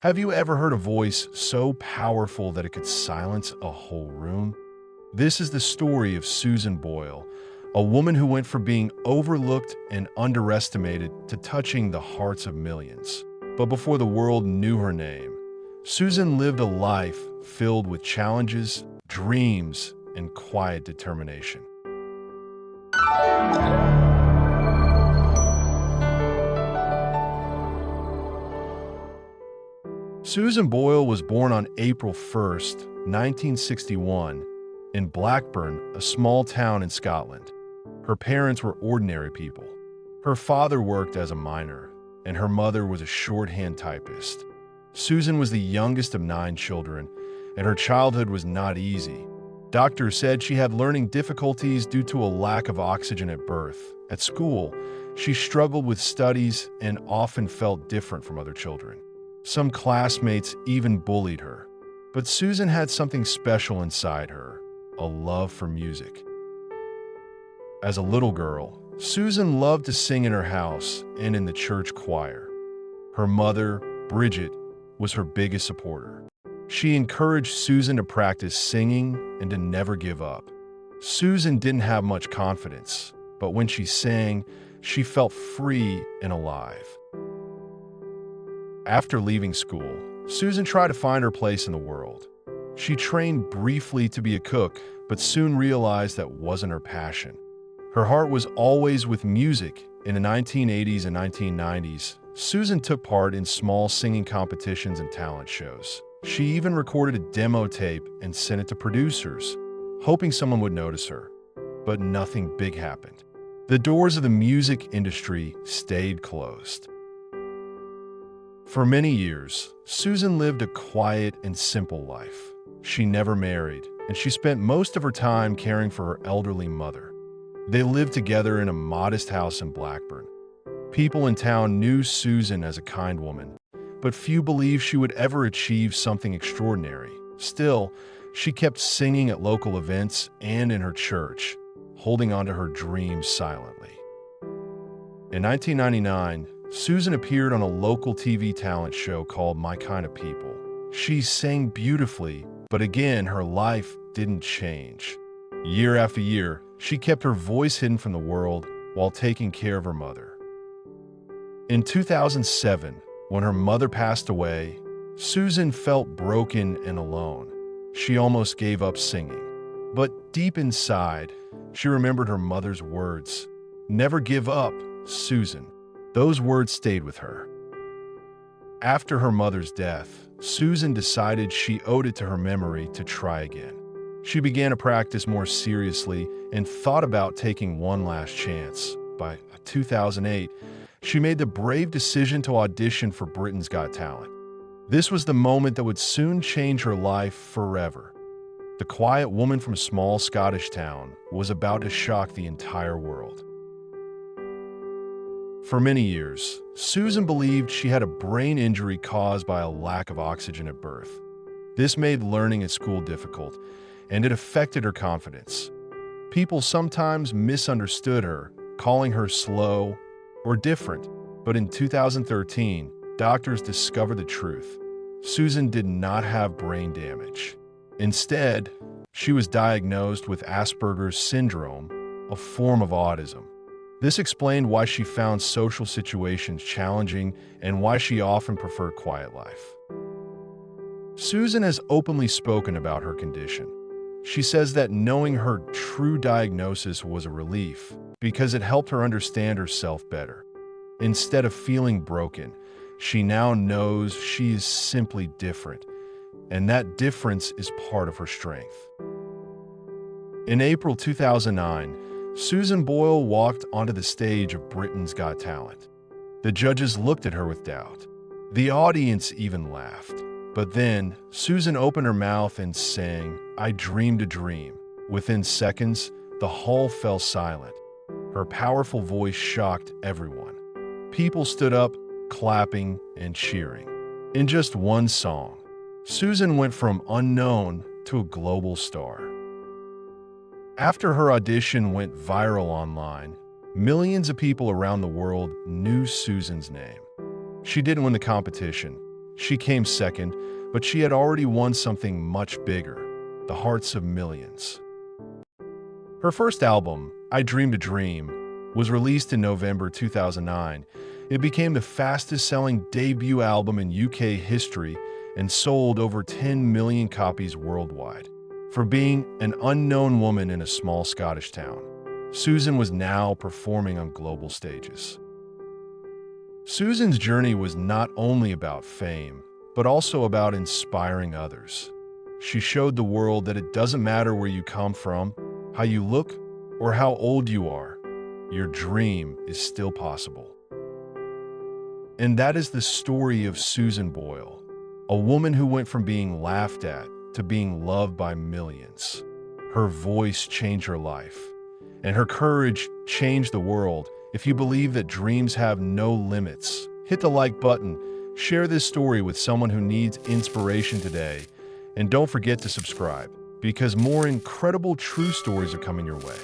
Have you ever heard a voice so powerful that it could silence a whole room? This is the story of Susan Boyle, a woman who went from being overlooked and underestimated to touching the hearts of millions. But before the world knew her name, Susan lived a life filled with challenges, dreams, and quiet determination. Susan Boyle was born on April 1st, 1961, in Blackburn, a small town in Scotland. Her parents were ordinary people. Her father worked as a miner, and her mother was a shorthand typist. Susan was the youngest of 9 children, and her childhood was not easy. Doctors said she had learning difficulties due to a lack of oxygen at birth. At school, she struggled with studies and often felt different from other children. Some classmates even bullied her. But Susan had something special inside her, a love for music. As a little girl, Susan loved to sing in her house and in the church choir. Her mother, Bridget, was her biggest supporter. She encouraged Susan to practice singing and to never give up. Susan didn't have much confidence, but when she sang, she felt free and alive. After leaving school, Susan tried to find her place in the world. She trained briefly to be a cook, but soon realized that wasn't her passion. Her heart was always with music. In the 1980s and 1990s, Susan took part in small singing competitions and talent shows. She even recorded a demo tape and sent it to producers, hoping someone would notice her. But nothing big happened. The doors of the music industry stayed closed. For many years, Susan lived a quiet and simple life. She never married, and she spent most of her time caring for her elderly mother. They lived together in a modest house in Blackburn. People in town knew Susan as a kind woman, but few believed she would ever achieve something extraordinary. Still, she kept singing at local events and in her church, holding on to her dreams silently. In 1999, Susan appeared on a local TV talent show called My Kind of People. She sang beautifully, but again, her life didn't change. Year after year, she kept her voice hidden from the world while taking care of her mother. In 2007, when her mother passed away, Susan felt broken and alone. She almost gave up singing. But deep inside, she remembered her mother's words, "Never give up, Susan." Those words stayed with her. After her mother's death, Susan decided she owed it to her memory to try again. She began to practice more seriously and thought about taking one last chance. By 2008, she made the brave decision to audition for Britain's Got Talent. This was the moment that would soon change her life forever. The quiet woman from a small Scottish town was about to shock the entire world. For many years, Susan believed she had a brain injury caused by a lack of oxygen at birth. This made learning at school difficult, and it affected her confidence. People sometimes misunderstood her, calling her slow or different. But in 2013, doctors discovered the truth. Susan did not have brain damage. Instead, she was diagnosed with Asperger's syndrome, a form of autism. This explained why she found social situations challenging and why she often preferred quiet life. Susan has openly spoken about her condition. She says that knowing her true diagnosis was a relief because it helped her understand herself better. Instead of feeling broken, she now knows she is simply different, and that difference is part of her strength. In April 2009, Susan Boyle walked onto the stage of Britain's Got Talent. The judges looked at her with doubt. The audience even laughed. But then, Susan opened her mouth and sang, "I Dreamed a Dream." Within seconds, the hall fell silent. Her powerful voice shocked everyone. People stood up, clapping and cheering. In just one song, Susan went from unknown to a global star. After her audition went viral online, millions of people around the world knew Susan's name. She didn't win the competition, She came second, but she had already won something much bigger, the hearts of millions. Her first album, I Dreamed a Dream, was released in November 2009. It became the fastest-selling debut album in UK history and sold over 10 million copies worldwide. For being an unknown woman in a small Scottish town, Susan was now performing on global stages. Susan's journey was not only about fame, but also about inspiring others. She showed the world that it doesn't matter where you come from, how you look, or how old you are. Your dream is still possible. And that is the story of Susan Boyle, a woman who went from being laughed at to being loved by millions. Her voice changed her life, and her courage changed the world. If you believe that dreams have no limits, hit the like button, share this story with someone who needs inspiration today, and don't forget to subscribe, because more incredible true stories are coming your way.